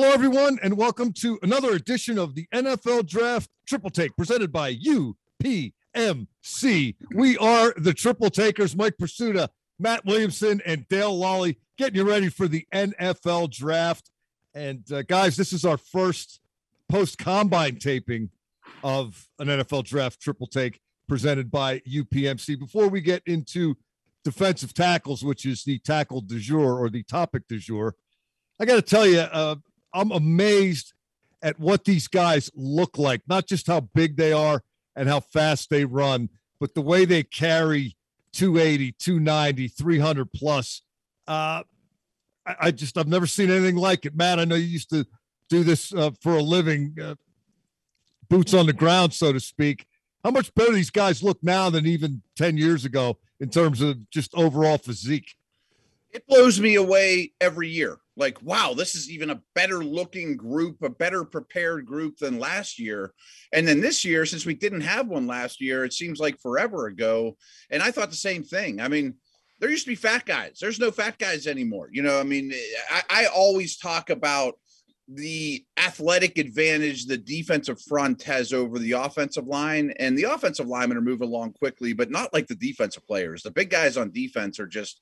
Hello, everyone, and welcome to another edition of the NFL Draft Triple Take presented by UPMC. We are the Triple Takers, Mike Prisuta, Matt Williamson, and Dale Lolley, getting you ready for the NFL Draft. And, guys, this is our first post-combine taping of an NFL Draft Triple Take presented by UPMC. Before we get into defensive tackles, which is the tackle du jour or the topic du jour, I got to tell you, I'm amazed at what these guys look like, not just how big they are and how fast they run, but the way they carry 280, 290, 300 plus. I've never seen anything like it. Matt, I know you used to do this for a living, boots on the ground, so to speak. How much better these guys look now than even 10 years ago in terms of just overall physique? It blows me away every year. Like, wow, this is even a better looking group, a better prepared group than last year. And then this year, since we didn't have one last year, it seems like forever ago. And I thought the same thing. I mean, there used to be fat guys. There's no fat guys anymore. You know, I mean, I always talk about the athletic advantage the defensive front has over the offensive line, and the offensive linemen are moving along quickly, but not like the defensive players. The big guys on defense are just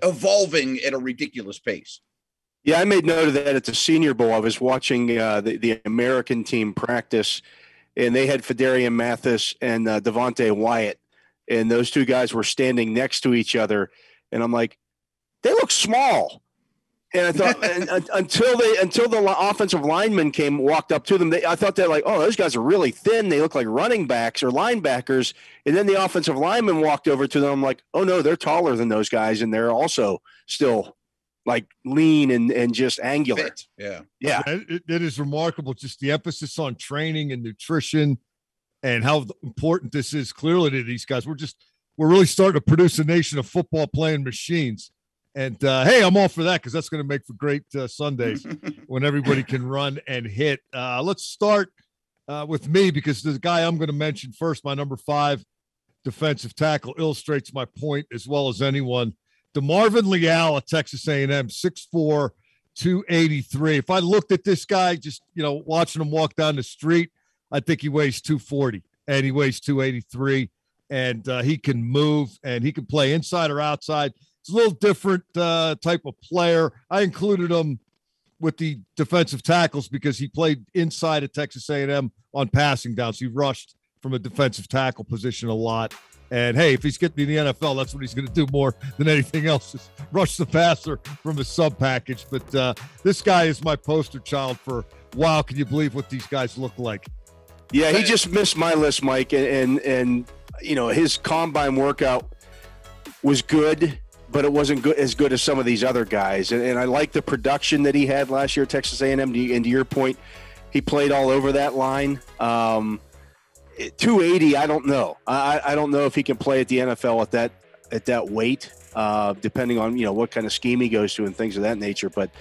evolving at a ridiculous pace. Yeah, I made note of that at the Senior Bowl. I was watching the American team practice, and they had PHIDARIAN, MATHIS, and DEVONTE WYATT, and those two guys were standing next to each other, and I'm like, they look small. And I thought until the offensive lineman walked up to them, I thought they're like, oh, those guys are really thin. They look like running backs or linebackers. And then the offensive lineman walked over to them. I'm like, oh, no, they're taller than those guys. And they're also still like lean and just angular. Fit. Yeah. Yeah. It is remarkable. Just the emphasis on training and nutrition and how important this is clearly to these guys. We're really starting to produce a nation of football playing machines. And, hey, I'm all for that because that's going to make for great Sundays when everybody can run and hit. Let's start with me because the guy I'm going to mention first, my number 5 defensive tackle, illustrates my point as well as anyone. DeMarvin Leal at Texas A&M, 6'4", 283. If I looked at this guy, just, watching him walk down the street, I think he weighs 240 and he weighs 283. And he can move and he can play inside or outside. It's a little different type of player. I included him with the defensive tackles because he played inside at Texas A&M on passing downs. He rushed from a defensive tackle position a lot. And, hey, if he's getting to the NFL, that's what he's going to do more than anything else is rush the passer from a sub package. But this guy is my poster child for, wow, can you believe what these guys look like? Yeah, he just missed my list, Mike. And his combine workout was good, but it wasn't as good as some of these other guys. And I like the production that he had last year at Texas A&M. And to your point, he played all over that line. 280, I don't know. I don't know if he can play at the NFL at that weight, depending on, what kind of scheme he goes to and things of that nature. But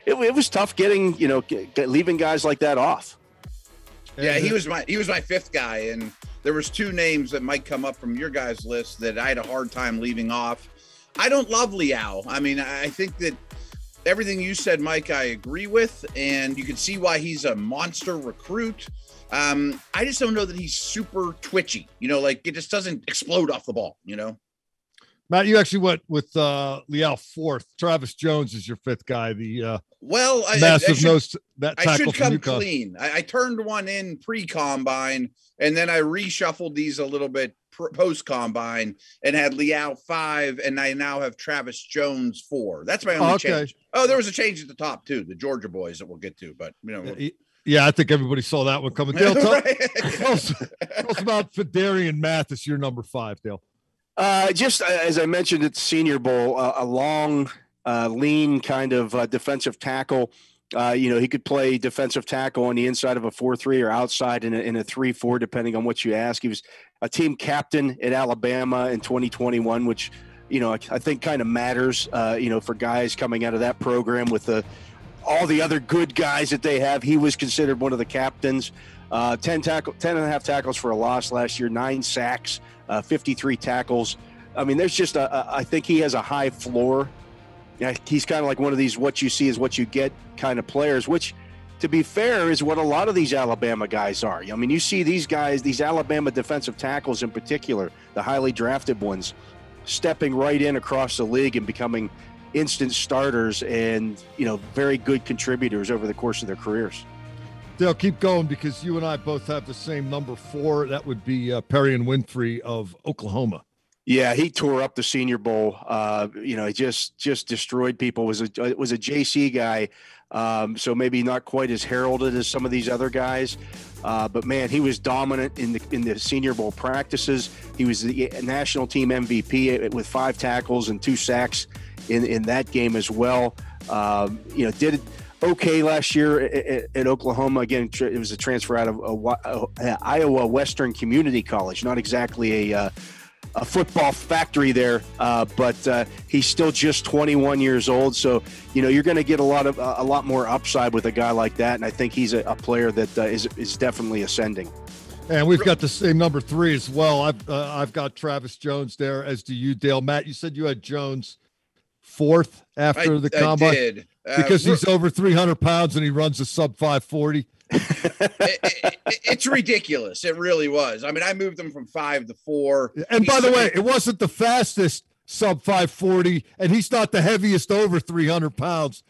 it was tough leaving guys like that off. Yeah, he was my 5th guy. And there was 2 names that might come up from your guys' list that I had a hard time leaving off. I don't love Leal. I mean, I think that everything you said, Mike, I agree with, and you can see why he's a monster recruit. I just don't know that he's super twitchy, like it just doesn't explode off the ball, Matt, you actually went with Leal 4th. Travis Jones is your 5th guy. The massive nose that tackle. I should come UConn. Clean. I turned one in pre-combine, and then I reshuffled these a little bit post-combine and had Leal 5, and I now have Travis Jones 4. That's my only change. Oh, there was a change at the top too, the Georgia boys that we'll get to, but yeah, I think everybody saw that one coming. Dale, tell us about PHIDARIAN Mathis, your number 5, Dale. Just as I mentioned at the Senior Bowl, a long, lean kind of defensive tackle. He could play defensive tackle on the inside of a 4-3 or outside in a 3-4, depending on what you ask. He was a team captain at Alabama in 2021, which, I think kind of matters, for guys coming out of that program with all the other good guys that they have. He was considered one of the captains. 10.5 tackles for a loss last year, 9 sacks, 53 tackles. I mean, there's just I think he has a high floor Yeah, he's kind of like one of these what you see is what you get kind of players, which, to be fair, is what a lot of these Alabama guys are. I mean, you see these guys, these Alabama defensive tackles in particular, the highly drafted ones, stepping right in across the league and becoming instant starters and, very good contributors over the course of their careers. Dale, keep going because you and I both have the same number 4. That would be PERRION Winfrey of Oklahoma. Yeah, he tore up the Senior Bowl. He just destroyed people. Was a JC guy, so maybe not quite as heralded as some of these other guys. But man, he was dominant in the Senior Bowl practices. He was the national team MVP with 5 tackles and 2 sacks in that game as well. Did okay last year at Oklahoma. Again, it was a transfer out of Iowa Western Community College. Not exactly a football factory there, but he's still just 21 years old. So, you're going to get a lot more upside with a guy like that. And I think he's a player that is definitely ascending. And we've got the same number 3 as well. I've got Travis Jones there, as do you, Dale. Matt, you said you had Jones 4th after the combine. I did. Because he's over 300 pounds and he runs a sub 540. It's ridiculous. It really was. I mean, I moved him from 5 to 4. And by the way, it wasn't the fastest sub 540, and he's not the heaviest over 300 pounds.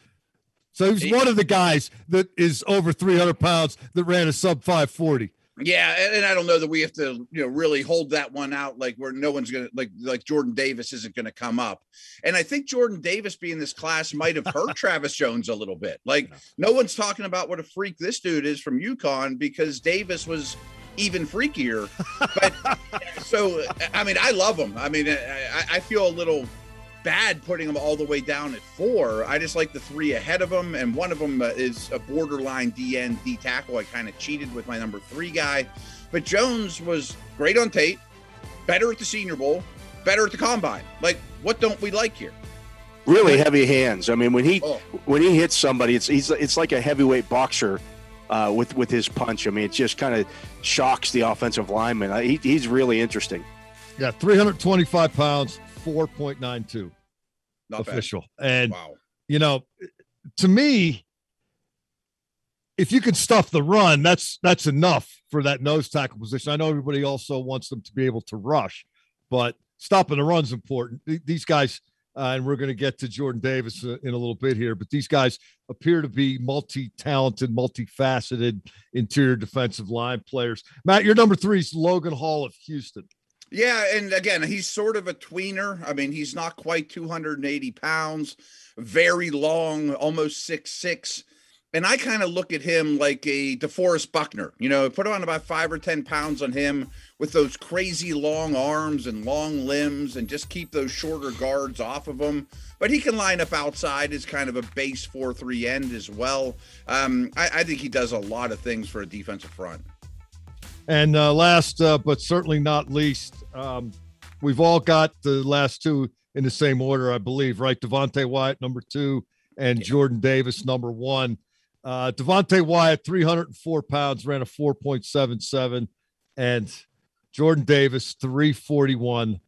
So he's one of the guys that is over 300 pounds that ran a sub 540. Yeah, and I don't know that we have to, really hold that one out like where no one's gonna like Jordan Davis isn't gonna come up. And I think Jordan Davis being this class might have hurt Travis Jones a little bit. Like no one's talking about what a freak this dude is from UConn because Davis was even freakier. But so I mean, I love him. I mean, I feel a little bad putting him all the way down at 4. I just like the 3 ahead of him, and one of them is a borderline D-end, D tackle. I kind of cheated with my number 3 guy, but Jones was great on tape, better at the Senior Bowl, better at the combine. Like, what don't we like here? Really heavy hands. I mean, when he hits somebody, it's like a heavyweight boxer with his punch. I mean, it just kind of shocks the offensive lineman. He's really interesting. Yeah, 325 pounds, 4.92. Not official. Bad. And, wow. To me, if you can stuff the run, that's enough for that nose tackle position. I know everybody also wants them to be able to rush, but stopping the run's important. These guys, and we're going to get to Jordan Davis in a little bit here, but these guys appear to be multi-talented, multifaceted interior defensive line players. Matt, your number 3 is Logan Hall of Houston. Yeah, and again, he's sort of a tweener. I mean, he's not quite 280 pounds, very long, almost 6'6". And I kind of look at him like a DeForest Buckner, put on about 5 or 10 pounds on him with those crazy long arms and long limbs and just keep those shorter guards off of him. But he can line up outside as kind of a base 4-3 end as well. I think he does a lot of things for a defensive front. And last, but certainly not least, we've all got the last 2 in the same order, I believe, right? Devonte Wyatt, number 2, and Jordan Davis, number 1. Devonte Wyatt, 304 pounds, ran a 4.77, and Jordan Davis, 341,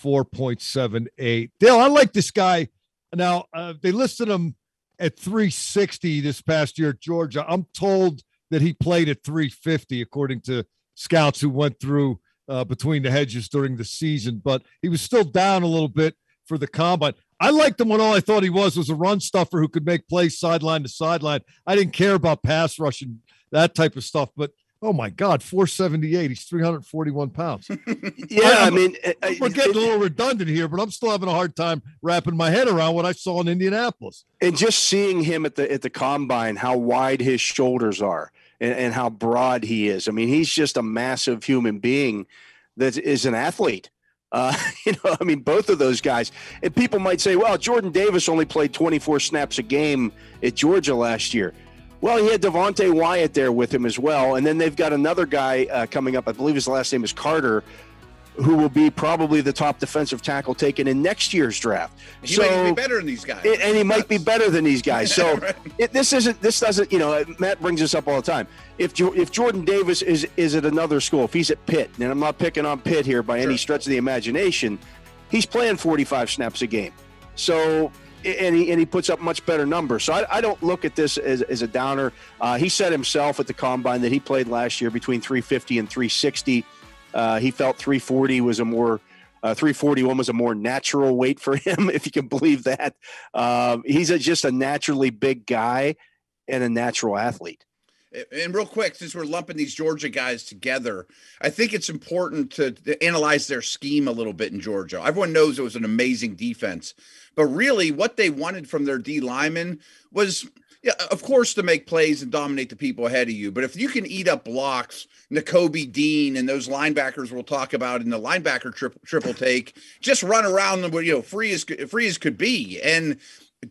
4.78. Dale, I like this guy. Now, they listed him at 360 this past year at Georgia. I'm told that he played at 350, according to scouts who went through between the hedges during the season, but he was still down a little bit for the combine. I liked him when all I thought he was a run stuffer who could make plays sideline to sideline. I didn't care about pass rush and that type of stuff, but oh my God, 478. He's 341 pounds. Yeah, we're getting a little redundant here, but I'm still having a hard time wrapping my head around what I saw in Indianapolis. And just seeing him at the combine, how wide his shoulders are and how broad he is. I mean, he's just a massive human being that is an athlete. Both of those guys. And people might say, well, Jordan Davis only played 24 snaps a game at Georgia last year. Well, he had Devonte Wyatt there with him as well. And then they've got another guy coming up. I believe his last name is Carter, who will be probably the top defensive tackle taken in next year's draft. He might be better than these guys. And he might be better than these guys. So right. this doesn't, Matt brings this up all the time. If Jordan Davis is at another school, if he's at Pitt, and I'm not picking on Pitt here by any stretch of the imagination, he's playing 45 snaps a game. So and he puts up much better numbers. So I don't look at this as a downer. He said himself at the combine that he played last year between 350 and 360. He felt 340 was a more 341 was a more natural weight for him, if you can believe that. He's just a naturally big guy and a natural athlete. And real quick, since we're lumping these Georgia guys together, I think it's important to analyze their scheme a little bit in Georgia. Everyone knows it was an amazing defense, but really what they wanted from their D linemen was, yeah, of course, to make plays and dominate the people ahead of you. But if you can eat up blocks, Nakobe Dean and those linebackers we'll talk about in the linebacker triple take, just run around them, free as could be. And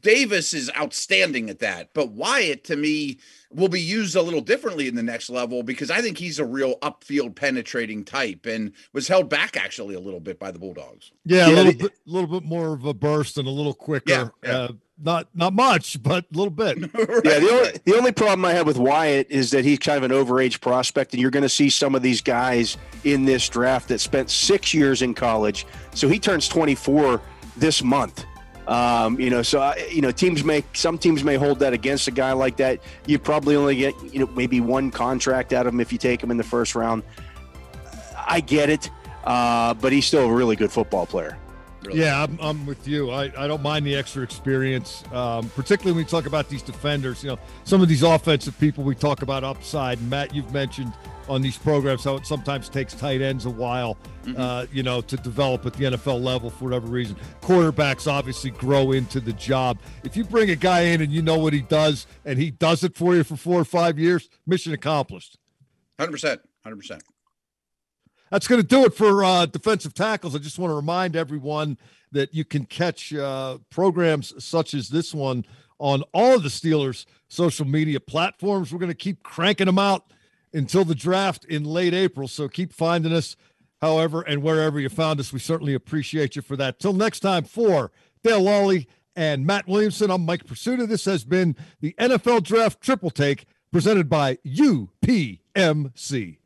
Davis is outstanding at that. But Wyatt, to me, will be used a little differently in the next level because I think he's a real upfield penetrating type and was held back actually a little bit by the Bulldogs. Yeah, a little bit more of a burst and a little quicker. Yeah. Not much, but a little bit. Right, yeah, the only problem I have with Wyatt is that he's kind of an overage prospect, and you're going to see some of these guys in this draft that spent 6 years in college. So he turns 24 this month. Some teams may hold that against a guy like that. You probably only get, maybe one contract out of him if you take him in the first round. I get it, but he's still a really good football player. Really. Yeah, I'm with you. I don't mind the extra experience, particularly when we talk about these defenders. Some of these offensive people we talk about upside. Matt, you've mentioned on these programs how it sometimes takes tight ends a while, to develop at the NFL level for whatever reason. Quarterbacks obviously grow into the job. If you bring a guy in and you know what he does and he does it for you for 4 or 5 years, mission accomplished. 100%. That's going to do it for defensive tackles. I just want to remind everyone that you can catch programs such as this one on all of the Steelers' social media platforms. We're going to keep cranking them out until the draft in late April. So keep finding us however and wherever you found us. We certainly appreciate you for that. Till next time, for Dale Lolley and Matt Williamson, I'm Mike Prisuta. This has been the NFL Draft Triple Take presented by UPMC.